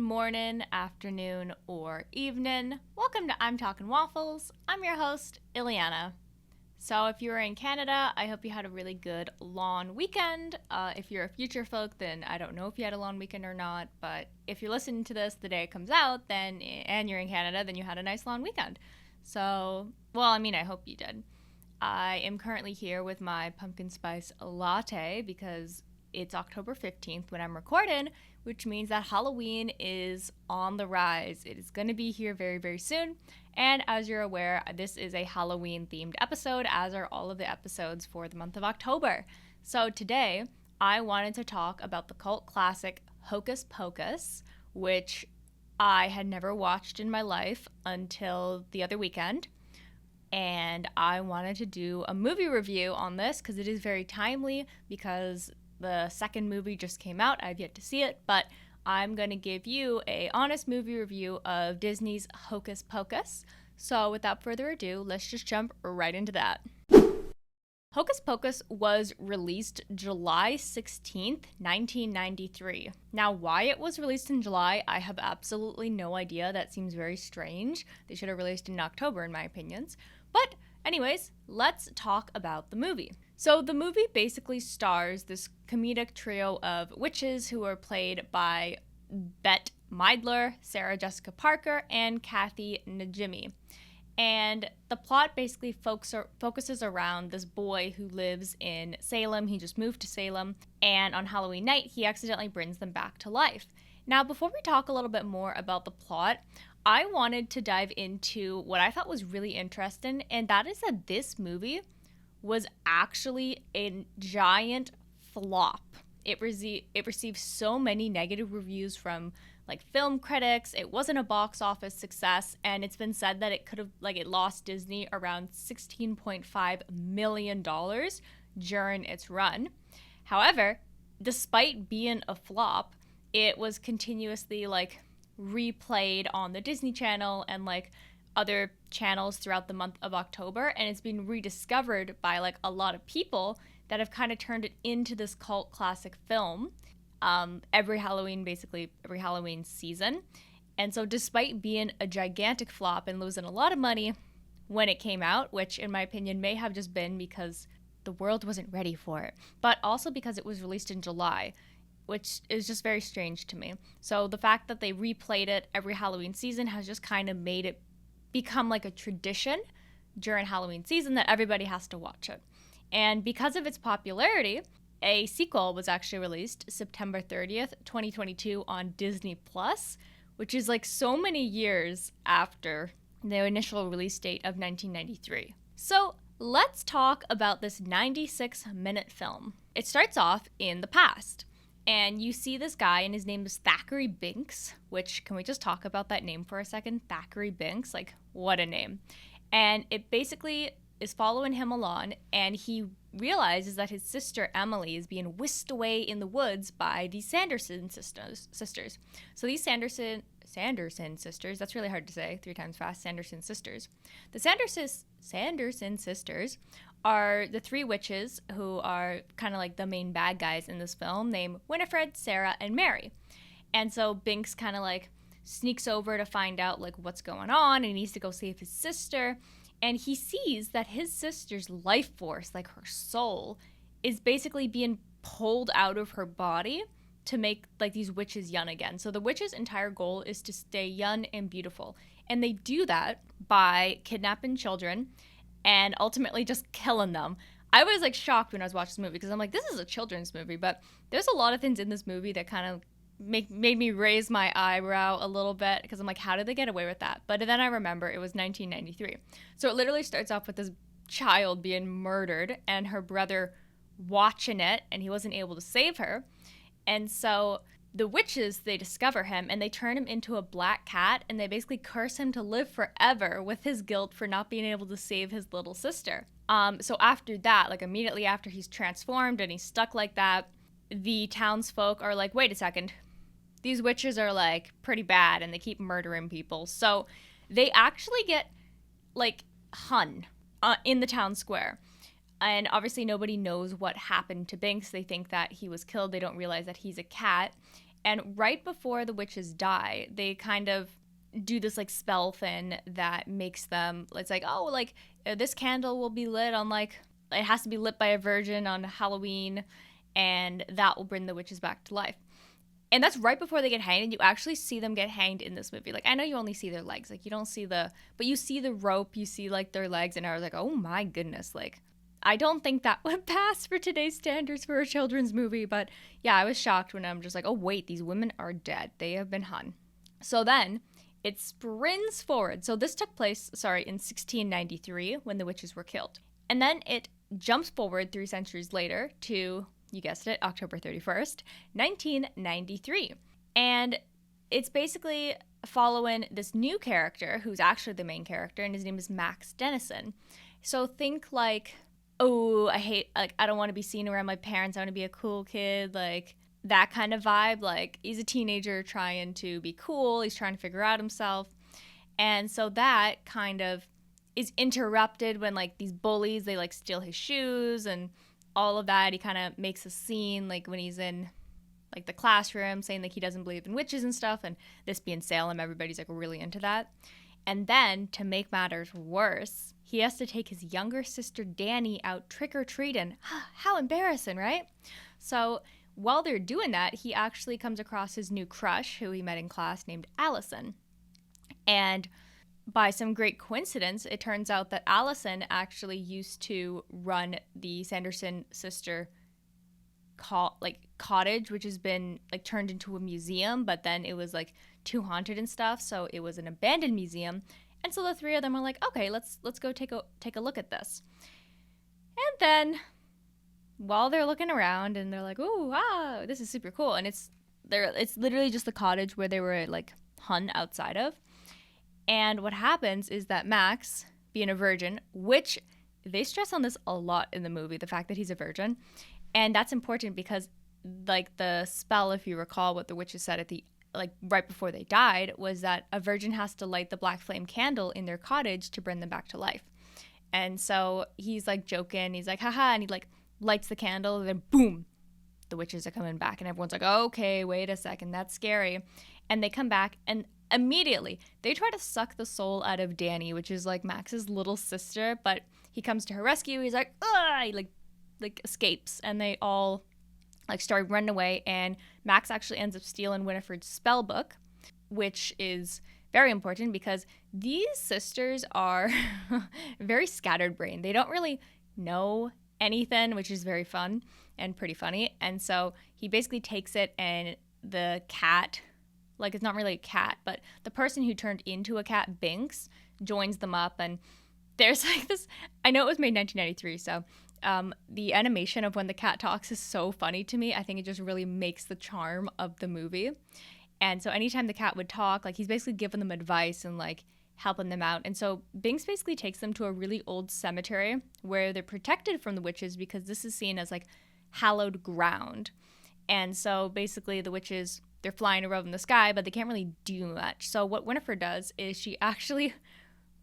morning, afternoon, or evening. Welcome to I'm Talking Waffles. I'm your host, Ileana. So if you were in Canada, I hope you had a really good long weekend. If you're a future folk, then I don't know if you had a long weekend or not, but if you're listening to this the day it comes out, then and you're in Canada, then you had a nice long weekend. So, I hope you did. I am currently here with my pumpkin spice latte because it's October 15th when I'm recording, which means that Halloween is on the rise. It is going to be here very, very soon. And as you're aware, this is a Halloween-themed episode, as are all of the episodes for the month of October. So today, I wanted to talk about the cult classic Hocus Pocus, which I had never watched in my life until the other weekend. And I wanted to do a movie review on this because it is very timely because the second movie just came out. I've yet to see it, but I'm going to give you an honest movie review of Disney's Hocus Pocus. So without further ado, let's just jump right into that. Hocus Pocus was released July 16th, 1993. Now, why it was released in July, I have absolutely no idea. That seems very strange. They should have released it in October, in my opinions. But anyways, let's talk about the movie. So the movie basically stars this comedic trio of witches who are played by Bette Midler, Sarah Jessica Parker, and Kathy Najimy. And the plot basically focuses around this boy who lives in Salem. He just moved to Salem, and on Halloween night, he accidentally brings them back to life. Now, before we talk a little bit more about the plot, I wanted to dive into what I thought was really interesting, and that is that this movie was actually a giant flop. It received so many negative reviews from film critics. It wasn't a box office success, and it's been said that it lost Disney around $16.5 million during its run. However, despite being a flop, it was continuously replayed on the Disney Channel and other channels throughout the month of October, and it's been rediscovered by a lot of people that have kind of turned it into this cult classic film every Halloween season. And so despite being a gigantic flop and losing a lot of money when it came out, which in my opinion may have just been because the world wasn't ready for it, but also because it was released in July, which is just very strange to me. So the fact that they replayed it every Halloween season has just kind of made it become a tradition during Halloween season that everybody has to watch it. And because of its popularity, a sequel was actually released September 30th, 2022 on Disney Plus, which is so many years after the initial release date of 1993. So let's talk about this 96-minute film. It starts off in the past, and you see this guy, and his name is Thackeray Binks, which, can we just talk about that name for a second? Thackeray Binks, what a name. And it basically is following him along, and he realizes that his sister Emily is being whisked away in the woods by the Sanderson sisters. So these Sanderson sisters, that's really hard to say 3 times fast, Sanderson sisters. The Sanderson sisters are the 3 witches who are kind of the main bad guys in this film, named Winifred, Sarah, and Mary. And so Binks kind of sneaks over to find out what's going on, and he needs to go save his sister. And he sees that his sister's life force, her soul, is basically being pulled out of her body to make these witches young again. So the witches' entire goal is to stay young and beautiful. And they do that by kidnapping children and ultimately just killing them. I was shocked when I was watching this movie because I'm this is a children's movie, but there's a lot of things in this movie that kind of made me raise my eyebrow a little bit because I'm how did they get away with that? But then I remember it was 1993. So it literally starts off with this child being murdered and her brother watching it, and he wasn't able to save her. And so the witches, they discover him and they turn him into a black cat, and they basically curse him to live forever with his guilt for not being able to save his little sister. So after that, immediately after he's transformed and he's stuck like that, the townsfolk are wait a second. These witches are pretty bad and they keep murdering people. So they actually get hung in the town square. And obviously nobody knows what happened to Binks. They think that he was killed. They don't realize that he's a cat. And right before the witches die, they kind of do this like spell thing that makes them, it's like, oh, like this candle will be lit on like, it has to be lit by a virgin on Halloween, and that will bring the witches back to life. And that's right before they get hanged, and you actually see them get hanged in this movie. Like, I know you only see their legs, like you don't see but you see the rope, you see like their legs, and I was like, oh my goodness, like I don't think that would pass for today's standards for a children's movie. But yeah, I was shocked when I'm just like, oh wait, these women are dead, they have been hung. So then it sprints forward. So this took place, in 1693 when the witches were killed. And then it jumps forward 3 centuries later to, you guessed it, October 31st, 1993. And it's basically following this new character who's actually the main character, and his name is Max Dennison. So think like, oh, I don't want to be seen around my parents, I want to be a cool kid, like that kind of vibe. Like he's a teenager trying to be cool, he's trying to figure out himself. And so that kind of is interrupted when like these bullies, they like steal his shoes and all of that. He kind of makes a scene like when he's in like the classroom saying like he doesn't believe in witches and stuff, and this being Salem, everybody's like really into that. And then to make matters worse, he has to take his younger sister Danny out trick-or-treating. How embarrassing, right? So while they're doing that, he actually comes across his new crush who he met in class named Allison. And by some great coincidence, it turns out that Allison actually used to run the Sanderson sister cottage, which has been like turned into a museum, but then it was like too haunted and stuff, so it was an abandoned museum. And so the 3 of them are like, okay, let's go take a look at this. And then while they're looking around and they're like, ooh, wow, this is super cool, and it's literally just the cottage where they were like hung outside of. And what happens is that Max, being a virgin, which they stress on this a lot in the movie, the fact that he's a virgin, and that's important because like the spell, if you recall what the witches said at the like right before they died, was that a virgin has to light the black flame candle in their cottage to bring them back to life. And so he's like joking, he's like haha, and he like lights the candle, and then boom, the witches are coming back, and everyone's like, okay, wait a second, that's scary. And they come back, and immediately they try to suck the soul out of Danny, which is like Max's little sister, but he comes to her rescue. He's like, ah, he like escapes, and they all like start running away, and Max actually ends up stealing Winifred's spell book, which is very important because these sisters are very scatterbrained. They don't really know anything, which is very fun and pretty funny. And so he basically takes it, and the cat, like it's not really a cat, but the person who turned into a cat, Binks, joins them up. And there's like this, I know it was made 1993, so the animation of when the cat talks is so funny to me. I think it just really makes the charm of the movie. And so anytime the cat would talk, like he's basically giving them advice and like helping them out. And so Binks basically takes them to a really old cemetery where they're protected from the witches because this is seen as like hallowed ground. And so basically the witches, they're flying around in the sky, but they can't really do much. So what Winifred does is she actually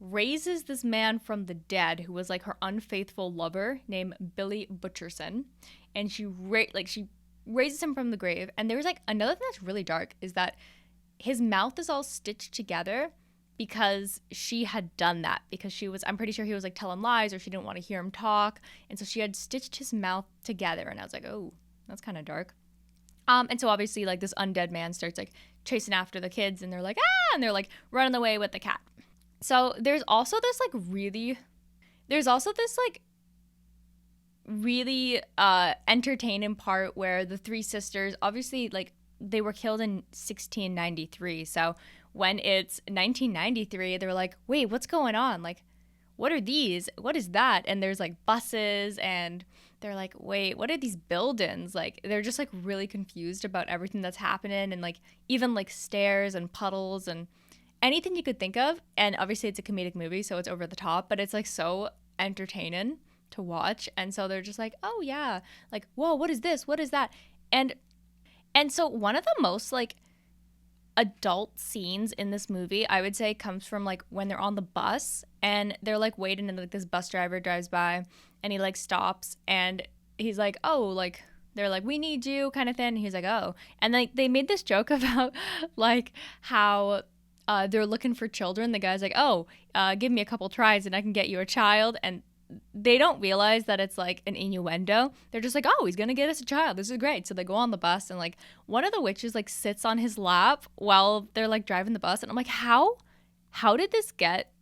raises this man from the dead who was like her unfaithful lover named Billy Butcherson. And she raises him from the grave. And there's like another thing that's really dark is that his mouth is all stitched together because she had done that, because I'm pretty sure he was like telling lies, or she didn't want to hear him talk. And so she had stitched his mouth together. And I was like, oh, that's kind of dark. And so obviously like this undead man starts like chasing after the kids, and they're like, ah, and they're like running away with the cat. So there's also this really entertaining part where the 3 sisters, obviously like they were killed in 1693. So when it's 1993, they're like, wait, what's going on? Like, what are these? What is that? And there's like buses, and they're like, wait, what are these buildings? Like, they're just like really confused about everything that's happening, and like even like stairs and puddles and anything you could think of. And obviously it's a comedic movie, so it's over the top, but it's like so entertaining to watch. And so they're just like, oh yeah, like, whoa, what is this? What is that? And so one of the most like adult scenes in this movie, I would say, comes from like when they're on the bus and they're like waiting, and like this bus driver drives by, and he like stops, and he's like, oh, like they're like, we need you kind of thing. And he's like, oh. And like they made this joke about like how they're looking for children. The guy's like, oh, give me a couple tries and I can get you a child. And they don't realize that it's like an innuendo. They're just like, oh, he's gonna get us a child. This is great. So they go on the bus and like one of the witches like sits on his lap while they're like driving the bus. And I'm like, how did this get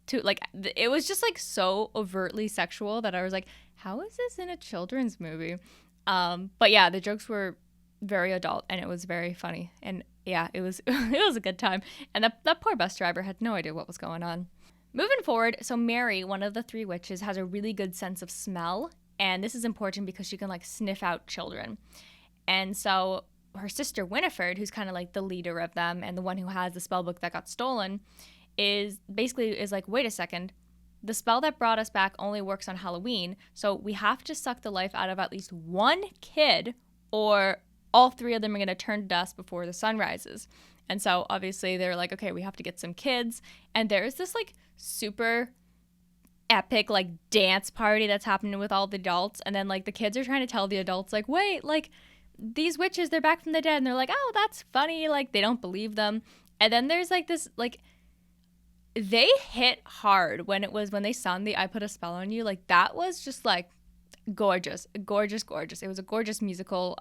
to like, it was just like so overtly sexual that I was like, how is this in a children's movie? But yeah, the jokes were very adult and it was very funny. And yeah, it was it was a good time. And that poor bus driver had no idea what was going on. Moving forward, so Mary, one of the three witches, has a really good sense of smell. And this is important because she can like sniff out children. And so her sister Winifred, who's kind of like the leader of them and the one who has the spell book that got stolen, is like, wait a second. The spell that brought us back only works on Halloween, so we have to suck the life out of at least one kid or all three of them are going to turn to dust before the sun rises. And so obviously they're like, okay, we have to get some kids. And there's this like super epic like dance party that's happening with all the adults. And then like the kids are trying to tell the adults like, wait, like these witches, they're back from the dead. And they're like, oh, that's funny. Like they don't believe them. And then there's like this like, they hit hard when they sung the I Put a Spell on You. Like that was just like gorgeous. It was a gorgeous musical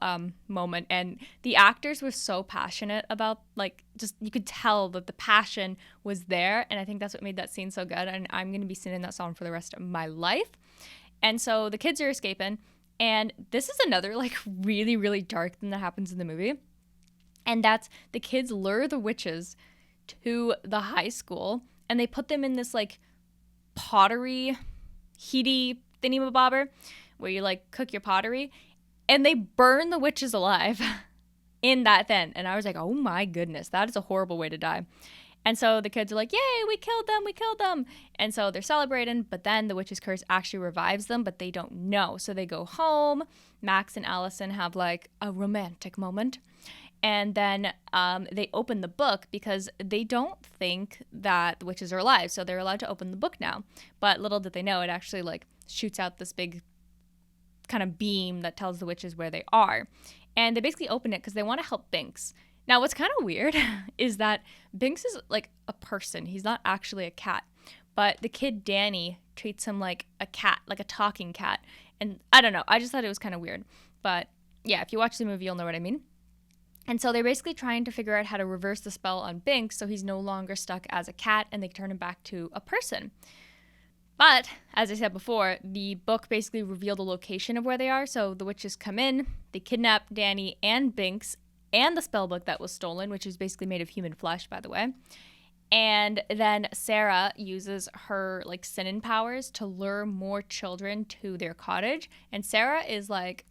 moment. And the actors were so passionate about like, just you could tell that the passion was there. And I think that's what made that scene so good. And I'm going to be singing that song for the rest of my life. And so the kids are escaping. And this is another like really, really dark thing that happens in the movie. And that's the kids lure the witches to the high school. And they put them in this like pottery, heaty thingy-mabobber where you like cook your pottery. And they burn the witches alive in that thing. And I was like, oh my goodness, that is a horrible way to die. And so the kids are like, yay, we killed them. And so they're celebrating. But then the witch's curse actually revives them, but they don't know. So they go home. Max and Allison have like a romantic moment. And then they open the book because they don't think that the witches are alive. So they're allowed to open the book now. But little did they know, it actually like shoots out this big kind of beam that tells the witches where they are. And they basically open it because they want to help Binks. Now, what's kind of weird is that Binks is like a person. He's not actually a cat. But the kid Danny treats him like a cat, like a talking cat. And I don't know. I just thought it was kind of weird. But yeah, if you watch the movie, you'll know what I mean. And so they're basically trying to figure out how to reverse the spell on Binks so he's no longer stuck as a cat and they turn him back to a person. But, as I said before, the book basically revealed the location of where they are. So the witches come in, they kidnap Danny and Binks and the spell book that was stolen, which is basically made of human flesh, by the way. And then Sarah uses her like Sinan powers to lure more children to their cottage. And Sarah is like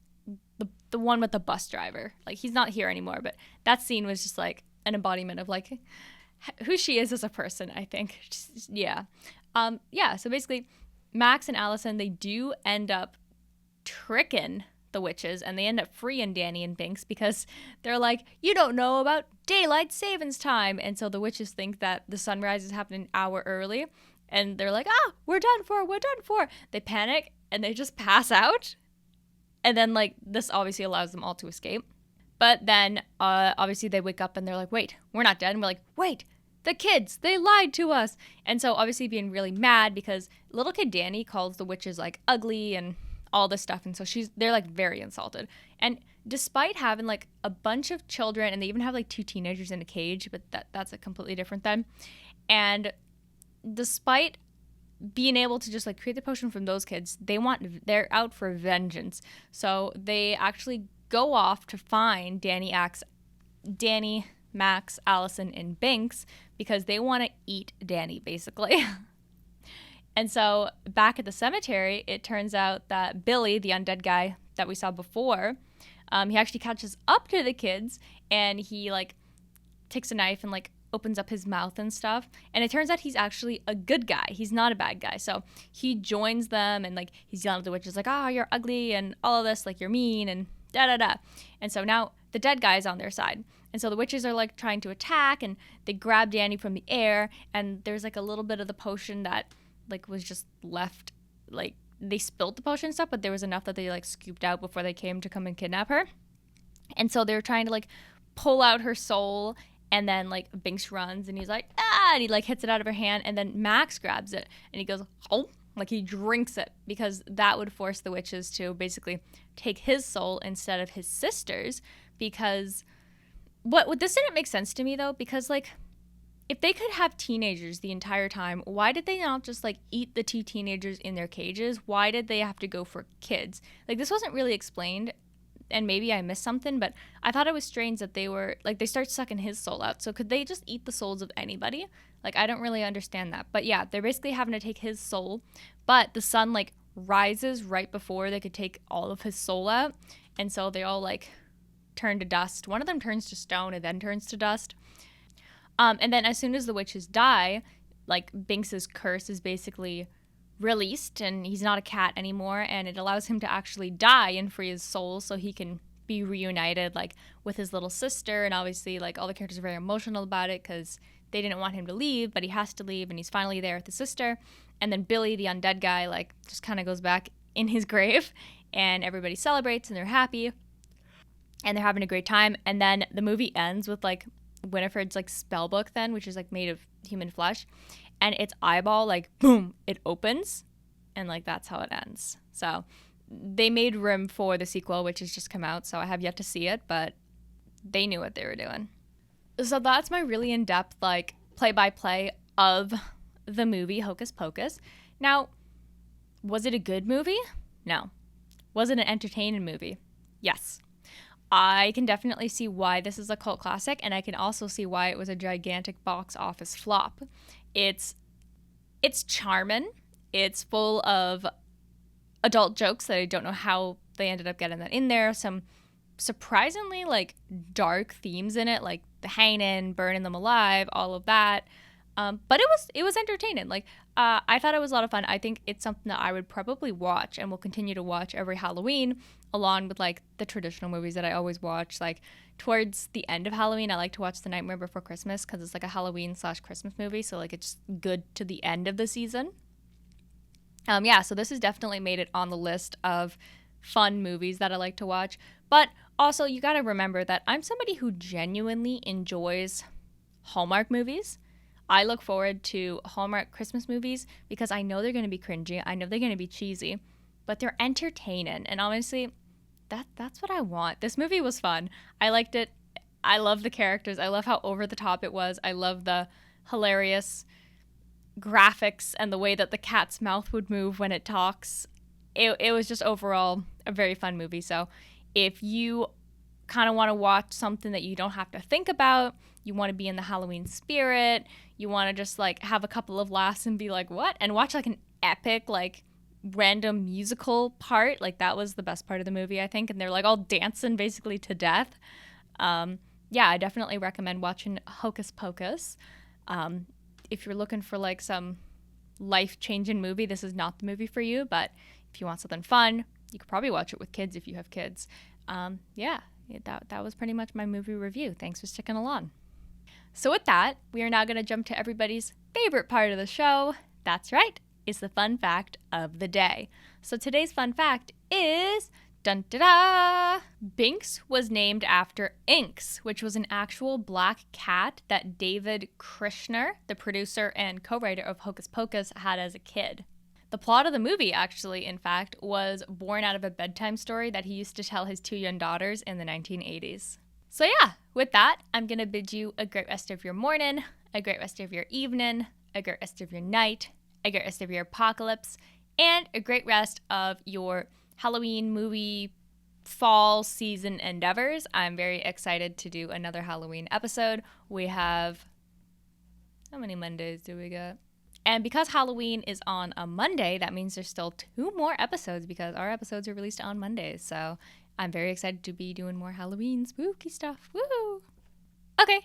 the one with the bus driver. Like he's not here anymore, but that scene was just like an embodiment of like who she is as a person, I think. Just, yeah. So basically Max and Allison, they do end up tricking the witches and they end up freeing Danny and Binks because they're like, you don't know about daylight savings time. And so the witches think that the sunrise is happening an hour early and they're like, we're done for. They panic and they just pass out. And then, like, this obviously allows them all to escape. But then, obviously, they wake up and they're like, wait, we're not dead. And we're like, wait, the kids, they lied to us. And so, obviously, being really mad because little kid Danny calls the witches, like, ugly and all this stuff. And so they're, like, very insulted. And despite having, like, a bunch of children, and they even have, like, 2 teenagers in a cage, but that's a completely different thing. And despite being able to just like create the potion from those kids, they're out for vengeance. So they actually go off to find Danny, Max, Allison, and Binks because they want to eat Danny, basically. And so back at the cemetery, it turns out that Billy, the undead guy that we saw before, he actually catches up to the kids and he like takes a knife and like opens up his mouth and stuff. And it turns out he's actually a good guy. He's not a bad guy. So he joins them and like he's yelling at the witches like, you're ugly and all of this, like you're mean and da-da-da. And so now the dead guy is on their side. And so the witches are like trying to attack and they grab Danny from the air and there's like a little bit of the potion that like was just left like they spilled the potion stuff, but there was enough that they like scooped out before they came to come and kidnap her. And so they're trying to like pull out her soul, and then like Binks runs and he's like, ah, and he like hits it out of her hand, and then Max grabs it and he goes, oh, like he drinks it, because that would force the witches to basically take his soul instead of his sister's. Because what this didn't make sense to me though, because like if they could have teenagers the entire time, why did they not just like eat the two teenagers in their cages? Why did they have to go for kids? Like this wasn't really explained, and maybe I missed something, but I thought it was strange that they were like, they start sucking his soul out. So could they just eat the souls of anybody? Like I don't really understand that. But yeah, they're basically having to take his soul, but the sun like rises right before they could take all of his soul out, and so they all like turn to dust. One of them turns to stone and then turns to dust. And then as soon as the witches die, like Binks's curse is basically released and he's not a cat anymore, and it allows him to actually die and free his soul so he can be reunited like with his little sister. And obviously like all the characters are very emotional about it because they didn't want him to leave, but he has to leave, and he's finally there with his sister. And then Billy, the undead guy, like just kind of goes back in his grave, and everybody celebrates and they're happy and they're having a great time. And then the movie ends with like Winifred's like spell book then, which is like made of human flesh, and its eyeball like boom, it opens, and like that's how it ends. So they made room for the sequel, which has just come out, so I have yet to see it, but they knew what they were doing. So that's my really in-depth like play-by-play of the movie Hocus Pocus. Now, was it a good movie? No. Was it an entertaining movie? Yes. I can definitely see why this is a cult classic, and I can also see why it was a gigantic box office flop. It's charming. It's full of adult jokes that I don't know how they ended up getting that in there. Some surprisingly like dark themes in it, like the hanging, burning them alive, all of that. But it was entertaining. Like I thought it was a lot of fun. I think it's something that I would probably watch and will continue to watch every Halloween, along with like the traditional movies that I always watch. Like towards the end of Halloween, I like to watch The Nightmare Before Christmas because it's like a Halloween/Christmas movie. So like it's good to the end of the season. Yeah, so this has definitely made it on the list of fun movies that I like to watch. But also, you got to remember that I'm somebody who genuinely enjoys Hallmark movies. I look forward to Hallmark Christmas movies because I know they're going to be cringy. I know they're going to be cheesy, but they're entertaining. And honestly, that's what I want. This movie was fun. I liked it. I love the characters. I love how over the top it was. I love the hilarious graphics and the way that the cat's mouth would move when it talks. It was just overall a very fun movie. So if you kind of want to watch something that you don't have to think about, you want to be in the Halloween spirit, you want to just like have a couple of laughs and be like, what? And watch like an epic, like random musical part. Like that was the best part of the movie, I think. And they're like all dancing basically to death. Yeah, I definitely recommend watching Hocus Pocus. If you're looking for like some life-changing movie, this is not the movie for you. But if you want something fun, you could probably watch it with kids if you have kids. Yeah, that was pretty much my movie review. Thanks for sticking along. So with that, we are now going to jump to everybody's favorite part of the show. That's right, it's the fun fact of the day. So today's fun fact is, dun da da! Binks was named after Inks, which was an actual black cat that David Krishner, the producer and co-writer of Hocus Pocus, had as a kid. The plot of the movie, actually, in fact, was born out of a bedtime story that he used to tell his two young daughters in the 1980s. So yeah, with that, I'm going to bid you a great rest of your morning, a great rest of your evening, a great rest of your night, a great rest of your apocalypse, and a great rest of your Halloween movie fall season endeavors. I'm very excited to do another Halloween episode. We have... how many Mondays do we got? And because Halloween is on a Monday, that means there's still 2 more episodes because our episodes are released on Mondays. So I'm very excited to be doing more Halloween spooky stuff. Woo! Okay,